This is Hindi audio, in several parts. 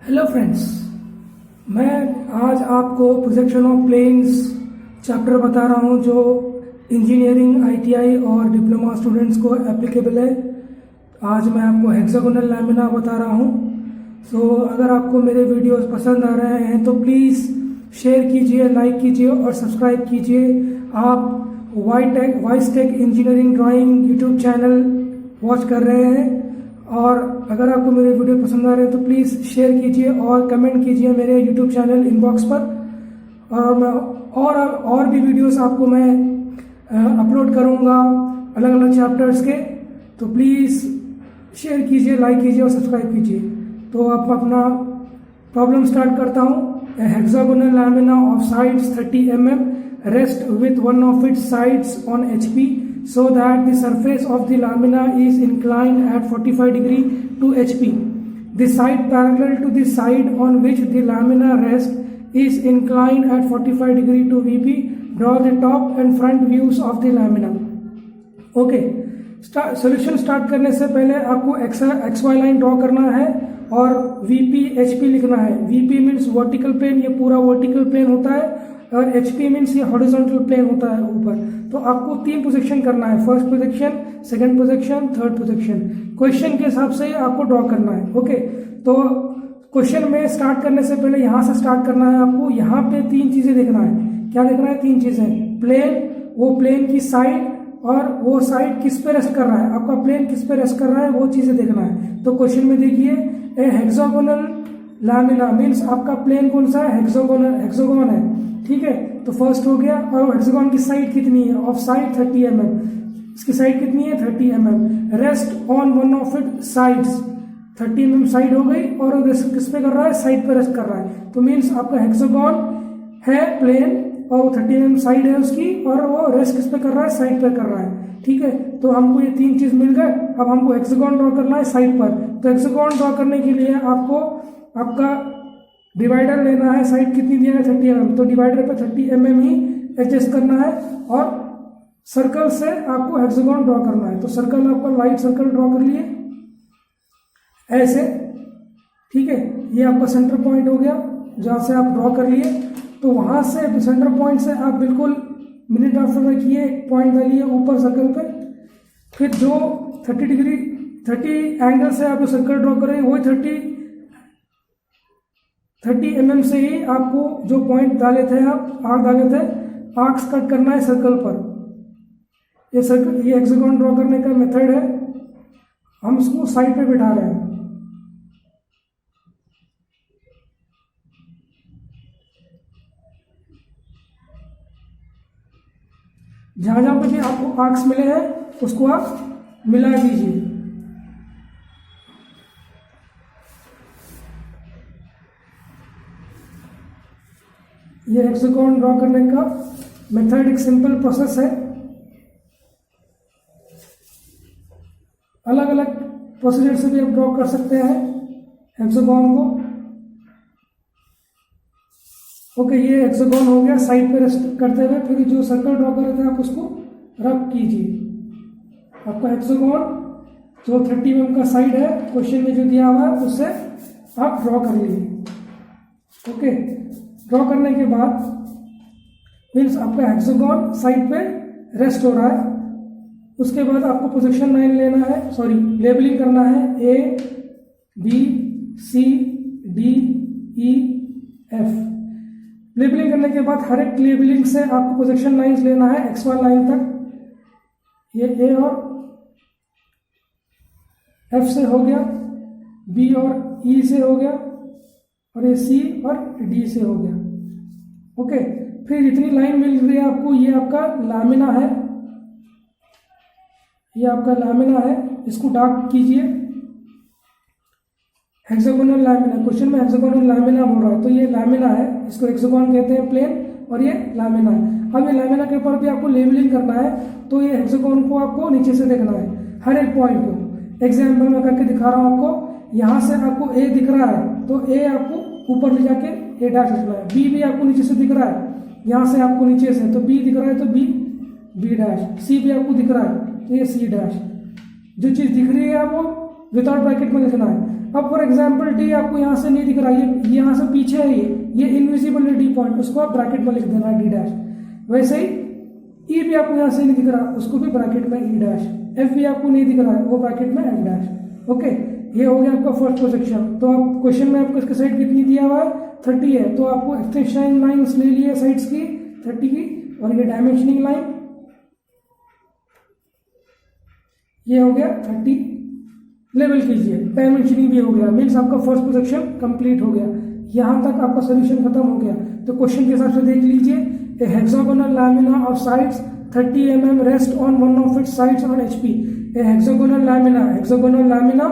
हेलो फ्रेंड्स, मैं आज आपको प्रोजेक्शन ऑफ प्लेन्स चैप्टर बता रहा हूँ जो इंजीनियरिंग, आईटीआई और डिप्लोमा स्टूडेंट्स को एप्लीकेबल है। आज मैं आपको हेक्सागोनल लैमिना बता रहा हूँ। अगर आपको मेरे वीडियोस पसंद आ रहे हैं तो प्लीज़ शेयर कीजिए, लाइक कीजिए और सब्सक्राइब कीजिए। आप Wise Tech engineering drawing YouTube channel watch कर रहे हैं और अगर आपको मेरे वीडियो पसंद आ रहे हैं तो प्लीज़ शेयर कीजिए और कमेंट कीजिए मेरे यूट्यूब चैनल इनबॉक्स पर। और मैं और भी वीडियोस आपको मैं अपलोड करूँगा अलग अलग चैप्टर्स के, तो प्लीज़ शेयर कीजिए, लाइक कीजिए और सब्सक्राइब कीजिए। तो आप अपना प्रॉब्लम स्टार्ट करता हूँ। Hexagonal lamina of sides 30 mm rest with one of its sides on HP so that the surface of the lamina is inclined at 45 degree to HP. The side parallel to the side on which the lamina rests is inclined at 45 degree to VP. Draw the top and front views of the lamina. Okay, solution start करने से पहले आपको XY लाइन ड्रॉ करना है और VP HP लिखना है। VP मीन्स वर्टिकल प्लेन, ये पूरा वर्टिकल प्लेन होता है, और HP मीन्स ये हॉरिजॉन्टल प्लेन होता है ऊपर। तो आपको 3 प्रोजेक्शन करना है, first projection, second projection, third projection. Question के हिसाब से आपको ड्रॉ करना है। ओके, तो क्वेश्चन में स्टार्ट करने से पहले यहाँ से स्टार्ट करना है आपको। यहाँ पे 3 चीजें देखना है। क्या देखना है? 3 चीजें। प्लेन, वो प्लेन की साइड और वो साइड किस पे रेस्ट कर रहा है, आपका प्लेन किस पे रेस्ट कर रहा है, वो चीजें देखना है। तो क्वेश्चन में देखिए, ए हेक्सागोनल लैमिना मीन्स आपका प्लेन कौन सा है? हेक्सागोन है। ठीक है, तो फर्स्ट हो गया। और हेक्सागोन की साइड कितनी है? Of side 30 mm। इसकी साइड कितनी है? 30 mm। Rest on one of it sides, 30 mm side हो गई और रेस्ट किस पे कर रहा है? साइड पे रेस्ट कर रहा है। तो मीन्स आपका हेक्सागोन है प्लेन और 30 mm साइड है उसकी, और वो रेस्ट किस पे कर रहा है? साइड पे कर रहा है। ठीक है, तो हमको ये 3 चीज मिल गए। अब हमको हेक्सागोन ड्रॉ करना है साइड पर। तो हेक्सागोन ड्रॉ करने के लिए आपको आपका डिवाइडर लेना है। साइड कितनी दिया है? 30 mm। तो डिवाइडर पे 30 mm ही एडजस्ट करना है और सर्कल से आपको हेक्सागोन ड्रॉ करना है। तो सर्कल, आपका लाइट सर्कल ड्रॉ कर लिए ऐसे। ठीक है, ये आपका सेंटर पॉइंट हो गया जहां से आप ड्रॉ कर लिए। तो वहां से सेंटर पॉइंट से आप बिल्कुल मिनट आफ्टर रखिए, एक पॉइंट डालिए ऊपर सर्कल पे। फिर जो 30 एंगल से आप जो सर्कल ड्रॉ करें वही 30 mm से ही आपको जो पॉइंट डाले थे, आप आर्क डाले थे, आर्क्स कट करना है सर्कल पर। ये सर्कल, ये हेक्सागोन ड्रॉ करने का मेथड है। हम इसको साइड पे बिठा रहे हैं। जहां जहां पे भी आपको आर्क्स मिले हैं उसको आप मिला दीजिए। ये हेक्सागोन ड्रॉ करने का मेथड एक सिंपल प्रोसेस है। अलग अलग प्रोसीजर से भी आप ड्रॉ कर सकते हैं हेक्सागोन को। ओके, ये हेक्सागोन हो गया साइड पे रेस्ट करते हुए। फिर जो सर्कल ड्रॉ कर रहे थे आप उसको रब कीजिए। आपका हेक्सागोन जो 30 mm का साइड है, क्वेश्चन में जो दिया हुआ है उससे आप ड्रॉ कर लीजिए। ओके, ड्रॉ करने के बाद मीन्स आपका हेक्सागोन साइड पे रेस्ट हो रहा है। उसके बाद आपको प्रोजेक्शन लाइन लेना है, लेबलिंग करना है। A, B, C, D, E, F। Labelling करने के बाद हर एक लेबलिंग से आपको प्रोजेक्शन लाइंस लेना है XY लाइन तक। ये A और F से हो गया, B और E से हो गया, और ये C और D से हो गया। ओके, फिर इतनी लाइन मिल रही है आपको। ये आपका लैमिना है, ये आपका लैमिना है। इसको डार्क कीजिए। हेक्सागोनल लैमिना, क्वेश्चन में हेक्सागोनल लैमिना बोल रहा है, तो ये लैमिना है। इसको हेक्सागोन कहते हैं प्लेन, और ये लैमिना है। अब ये लैमिना के ऊपर भी आपको लेबलिंग करना है। तो ये हेक्सागोन को आपको नीचे से देखना है, हर एक पॉइंट को। एग्जाम्पल में करके दिखा रहा हूं आपको। यहाँ से आपको A दिख रहा है तो A आपको ऊपर ले जाके A डैश लिखना है। B भी आपको नीचे से दिख रहा है, यहाँ से आपको नीचे से, तो B दिख रहा है तो B डैश। C भी आपको दिख रहा है तो ये C डैश। जो चीज़ दिख रही है वो विदाउट ब्रैकेट में लिखना है। अब फॉर एग्जाम्पल डी आपको यहाँ से नहीं दिख रहा, ये यहाँ से पीछे है, ये इनविजिबल है डी पॉइंट, उसको आप ब्रैकेट में लिख देना डी डैश। वैसे ही ई भी आपको यहाँ से नहीं दिख रहा, उसको भी ब्रैकेट में ई डैश। एफ भी आपको नहीं दिख रहा है, वो ब्रैकेट में एफ डैश। ओके, ये हो गया आपका फर्स्ट प्रोजेक्शन। तो आप क्वेश्चन में आपको इसका साइड कितनी दिया हुआ है 30 है, तो आपको एक्सटेंशन लाइन्स ले लिए साइड्स की 30 की, और ये डायमेंशनिंग लाइन ये हो गया 30 लेवल कीजिए, डायमेंशनिंग भी हो गया, मीन्स आपका फर्स्ट प्रोजेक्शन कंप्लीट हो गया। यहाँ तक आपका सोल्यूशन खत्म हो गया। तो क्वेश्चन के हिसाब से देख लीजिए, a hexagonal lamina of sides 30 mm rest on one of its sides on HP। A hexagonal lamina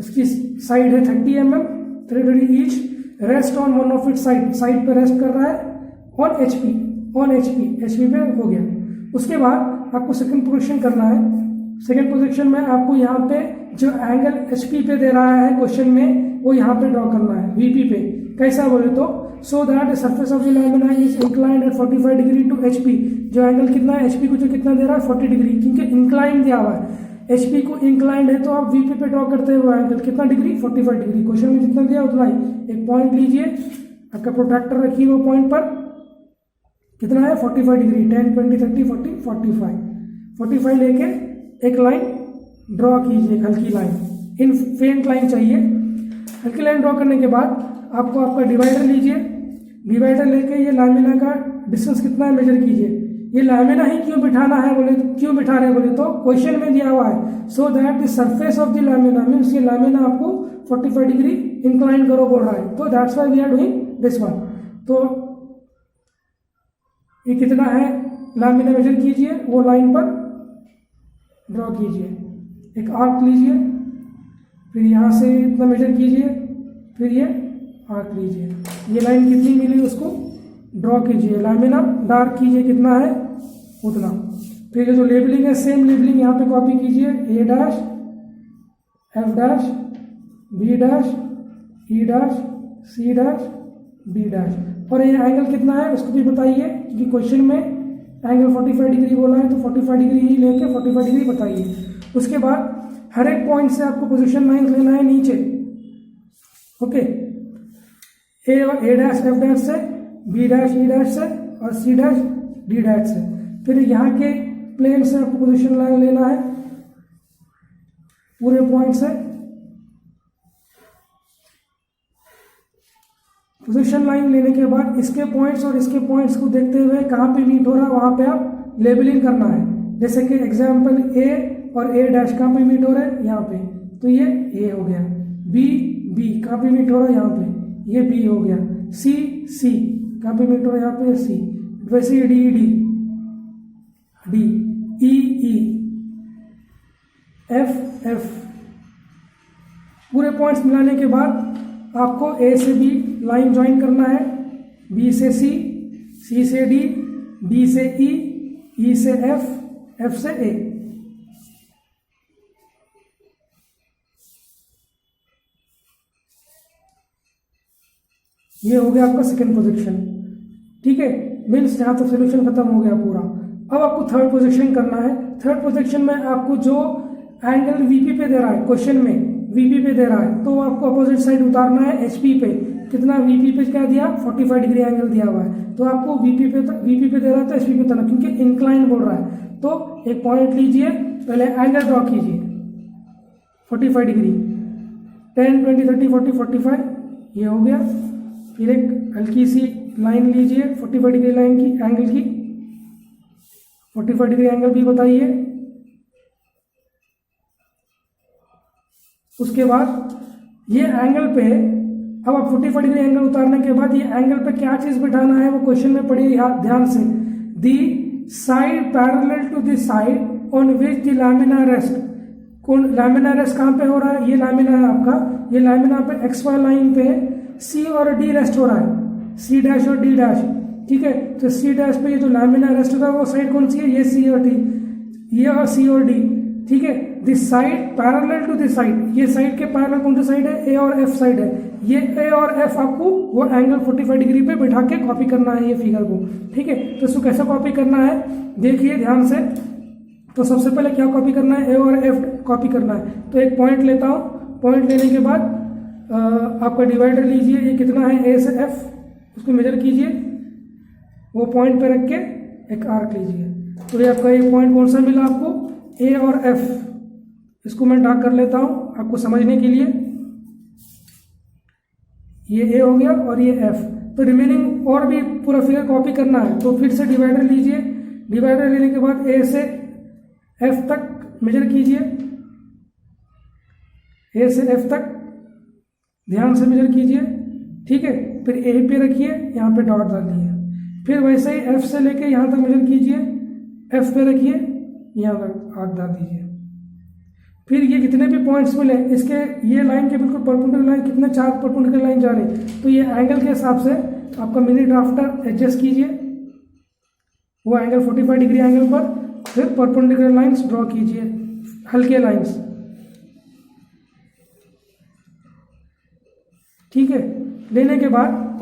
इसकी साइड है 30 mm 30 each, rest on one of its side पे रेस्ट कर रहा है ऑन HP पे हो गया। उसके बाद आपको सेकंड प्रोजेक्शन करना है। सेकंड प्रोजेक्शन में आपको यहाँ पे जो एंगल HP पे दे रहा है क्वेश्चन में, वो यहाँ पे ड्रॉ करना है VP पे। कैसा बोले तो, so that the surface of the lamina is inclined at 45 degree to HP। जो एंगल कितना है HP को जो कितना दे रहा है 40 डिग्री, क्योंकि इंक्लाइन दिया हुआ है, HP को इंक्लाइंड है, तो आप VP पे ड्रॉ करते हुए एंगल कितना डिग्री 45 डिग्री। क्वेश्चन में जितना दिया उतना ही। एक पॉइंट लीजिए, आपका प्रोट्रैक्टर रखिए वो पॉइंट पर, कितना है 45 डिग्री, 10 20 30 40 45 लेके एक लाइन ड्रॉ कीजिए, हल्की लाइन, इन फेंट लाइन चाहिए। हल्की लाइन ड्रॉ करने के बाद आपको आपका डिवाइडर लीजिए, डिवाइडर लेके ये लैमिना का डिस्टेंस कितना है मेजर कीजिए। ये लैमिना ही क्यों बिठा रहे हैं बोले तो क्वेश्चन में दिया हुआ है, so that the surface of the lamina means ये लैमिना आपको 45 डिग्री इंक्लाइन करो बोल रहा है, तो that's why we are doing this one. तो ये कितना है लैमिना मेजर कीजिए, वो लाइन पर ड्रॉ कीजिए, एक आर्क लीजिए, फिर यहाँ से इतना मेजर कीजिए, फिर ये आर्क लीजिए, ये लाइन कितनी मिली उसको ड्रॉ कीजिए, लैमिना डार्क कीजिए कितना है उतना। फिर ये जो लेबलिंग है सेम लेबलिंग यहाँ पे कॉपी कीजिए, A dash F dash B dash E dash C dash B dash. और ये एंगल कितना है उसको भी बताइए, क्योंकि क्वेश्चन में एंगल 45 डिग्री बोला है, तो 45 डिग्री ही लेके 45 डिग्री बताइए। उसके बाद हर एक पॉइंट से आपको पोजीशन लाइन लेना है नीचे। Okay, A dash F dash से, B डैश E डैश से, और C डैश D डैश से। फिर यहाँ के प्लेन से आपको पोजीशन लाइन लेना है पूरे पॉइंट से। पोजीशन लाइन लेने के बाद इसके पॉइंट्स और इसके पॉइंट्स को देखते हुए कहाँ पे मीट हो रहा है वहाँ पे आप लेबलिंग करना है। जैसे कि एग्जाम्पल A और A डैश कहाँ पे मीट हो रहा है, यहाँ पे, तो ये A हो गया। B कहाँ पे मीट हो रहा है, यहाँ पे, ये B हो गया। C कहाँ पे मीट हो रहा है, यहाँ पे C। वैसे D E F पूरे पॉइंट्स मिलाने के बाद आपको A से B लाइन ज्वाइन करना है, B से C से D, D से E से F से A। ये हो गया आपका सेकंड पोजीशन। ठीक है, मीन्स यहाँ तक सोल्यूशन खत्म हो गया पूरा। अब आपको थर्ड पोजीशन करना है। थर्ड पोजीशन में आपको जो एंगल VP पे दे रहा है, क्वेश्चन में VP पे दे रहा है, तो आपको अपोजिट साइड उतारना है HP पे। कितना VP पे क्या दिया 45 डिग्री एंगल दिया हुआ है, तो आपको VP पे दे रहा है तो HP पे उतारना, क्योंकि इंक्लाइन बोल रहा है। तो एक पॉइंट लीजिए, पहले एंगल ड्रॉ कीजिए 45 डिग्री, 10 20 30 40 45, ये हो गया। फिर एक हल्की सी लाइन लीजिए 45 डिग्री लाइन की, एंगल की 45 डिग्री एंगल भी बताइए। उसके बाद ये एंगल पे अब आप 45 डिग्री एंगल उतारने के बाद ये एंगल पे क्या चीज बिठाना है वो क्वेश्चन में पढ़िए ध्यान से। The side parallel to the side on which the lamina rest. कौन लैमिना रेस्ट कहाँ पे हो रहा है, ये लैमिना है आपका, ये लैमिना पे XY लाइन पे C और D रेस्ट हो रहा है, C डैश और D डैश। ठीक है, तो C डैश पे ये जो लैमिना रेस्ट होता है वो साइड कौन सी है, ये C और D, ये और C और D। ठीक है, this side parallel to this side, ये साइड के पैरेलल कौन सी साइड है, A और F साइड है। ये A और F आपको वो एंगल 45 डिग्री पे बिठा के कॉपी करना है ये फिगर को। ठीक है, तो इसको कैसे कॉपी करना है देखिए ध्यान से। तो सबसे पहले क्या कॉपी करना है, A और F कॉपी करना है। तो एक पॉइंट लेता हूँ, पॉइंट लेने के बाद आपका डिवाइडर लीजिए, ये कितना है ए से एफ, उसको मेजर कीजिए, वो पॉइंट पे रख के एक आर्क लीजिए। तो ये आपका ये पॉइंट कौन सा मिला आपको, ए और एफ। इसको मैं डार्क कर लेता हूँ आपको समझने के लिए। ये ए हो गया और ये एफ। तो रिमेनिंग और भी पूरा फिगर कॉपी करना है तो फिर से डिवाइडर लीजिए, डिवाइडर लेने के बाद ए से एफ तक मेजर कीजिए, ए से एफ तक ध्यान से मेजर कीजिए, ठीक है। फिर ए पे रखिए, यहाँ पे डॉट डालिए, फिर वैसे ही एफ से लेके यहाँ तक मेजर कीजिए, एफ पे रखिए, यहाँ तक आर्क डाल दीजिए। फिर ये जितने भी पॉइंट्स मिले इसके ये लाइन के बिल्कुल परपेंडिकुलर लाइन, कितने 4 परपेंडिकुलर लाइन जा रही है, तो ये एंगल के हिसाब से आपका मिनी ड्राफ्टर एडजस्ट कीजिए, वो एंगल 45 डिग्री एंगल पर फिर परपेंडिकुलर लाइंस ड्रॉ कीजिए, हल्के लाइंस, ठीक है। लेने के बाद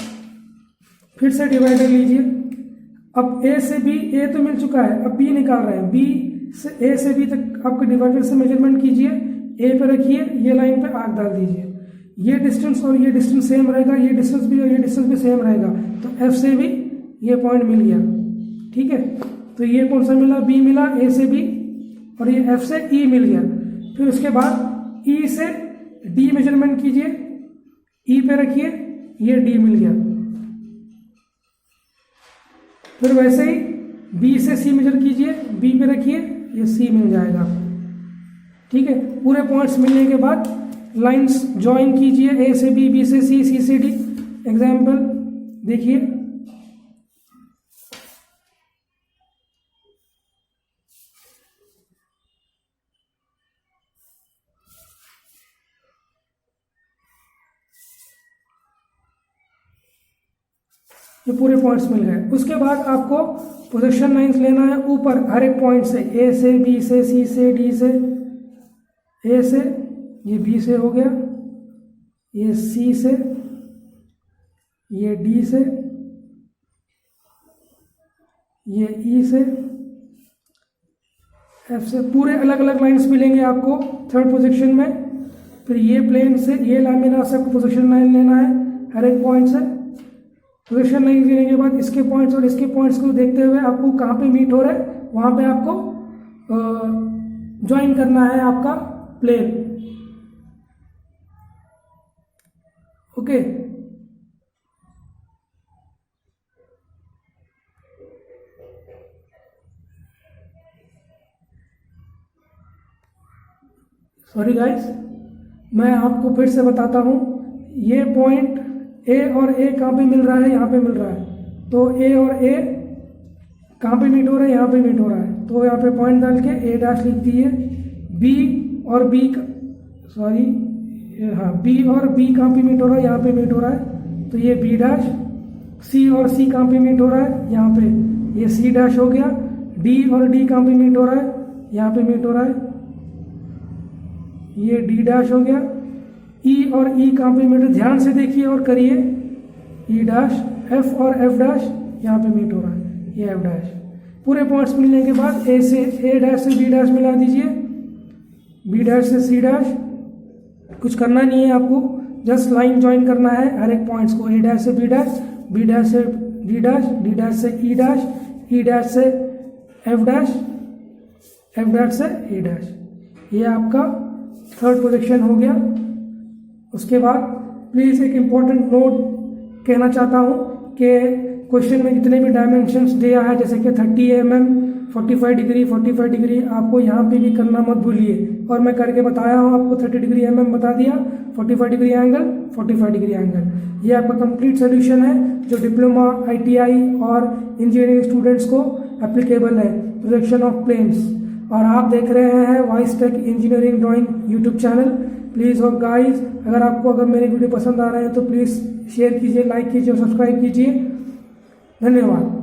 फिर से डिवाइडर लीजिए। अब ए से बी, ए तो मिल चुका है, अब बी निकाल रहे हैं। बी से ए से बी तक आपके डिवाइडर से मेजरमेंट कीजिए, ए पे रखिए, ये लाइन पे आर्क डाल दीजिए। ये डिस्टेंस और ये डिस्टेंस सेम रहेगा, ये डिस्टेंस भी और ये डिस्टेंस भी सेम रहेगा, तो एफ से भी ये पॉइंट मिल गया, ठीक है। तो ये कौन सा मिला, बी मिला, ए से बी, और ये एफ से ई मिल गया। फिर उसके बाद ई से डी मेजरमेंट कीजिए, ई पे रखिए, ये डी मिल गया। फिर वैसे ही बी से सी मेजर कीजिए, बी पे रखिए, ये सी मिल जाएगा, ठीक है। पूरे पॉइंट्स मिलने के बाद लाइंस ज्वाइन कीजिए, ए से बी से सी से डी। एग्जाम्पल देखिए, ये पूरे पॉइंट्स मिल गए। उसके बाद आपको प्रोजेक्शन लाइंस लेना है ऊपर हर एक पॉइंट से, ए से बी से सी से डी से, ए से, ये बी से हो गया, ये सी से, ये डी से, ये ई से, एफ से, पूरे अलग अलग लाइंस मिलेंगे आपको थर्ड प्रोजेक्शन में। फिर ये प्लेन से ये लाइन से आपको प्रोजेक्शन लाइन लेना है हर एक पॉइंट से। प्रोजेक्शन लाइन लेने के बाद इसके पॉइंट्स और इसके पॉइंट्स को देखते हुए आपको कहाँ पे मीट हो रहा है वहाँ पे आपको ज्वाइन करना है आपका प्लेन, ओके। सॉरी गाइस, मैं आपको फिर से बताता हूँ, ये पॉइंट ए और ए कहाँ पे मिल रहा है, यहाँ पे मिल रहा है। तो ए और ए कहाँ पे मीट हो रहा है, यहाँ पे मीट हो रहा है। तो यहाँ पे पॉइंट डाल के ए डैश लिख दिए। बी और बी, सॉरी हाँ, बी और बी कहाँ पे मीट हो रहा है, यहाँ पे मीट हो रहा है, तो ये बी डैश। सी और सी कहाँ पे मीट हो रहा है, यहाँ पे, ये सी डैश हो गया। डी और डी कहाँ पे मीट हो रहा है, यहाँ पे मीट हो रहा है, ये डी डैश हो गया। ई और ई कहाँ पे मीट, ध्यान से देखिए और करिए, ई डैश। एफ और एफ डैश यहाँ पे मीट हो रहा है, ये एफ डैश। पूरे पॉइंट्स मिलने के बाद ए से ए डैश से बी डैश मिला दीजिए, बी डैश से सी डैश। कुछ करना नहीं है आपको, जस्ट लाइन ज्वाइन करना है हर एक पॉइंट्स को, ए डैश से बी डैश, बी डैश से डी डैश, डी डैश से ई डैश, ई डैश से एफ डैश, एफ डैश से ए डैश। ये आपका थर्ड प्रोजेक्शन हो गया। उसके बाद प्लीज़ एक इम्पॉर्टेंट नोट कहना चाहता हूँ कि क्वेश्चन में जितने भी डायमेंशंस दिया है, जैसे कि 30 mm, 45 डिग्री, 45 डिग्री, आपको यहाँ पे भी करना मत भूलिए। और मैं करके बताया हूँ आपको, 30 डिग्री बता दिया, 45 डिग्री एंगल, 45 डिग्री एंगल। ये आपका कंप्लीट सोल्यूशन है जो डिप्लोमा, ITI और इंजीनियरिंग स्टूडेंट्स को एप्लीकेबल है, प्रोजेक्शन ऑफ प्लेन्स। और आप देख रहे हैं Wise Tech engineering drawing YouTube channel. Please और गाइस, अगर मेरे वीडियो पसंद आ रहे हैं तो प्लीज़ शेयर कीजिए, लाइक कीजिए और सब्सक्राइब कीजिए। धन्यवाद।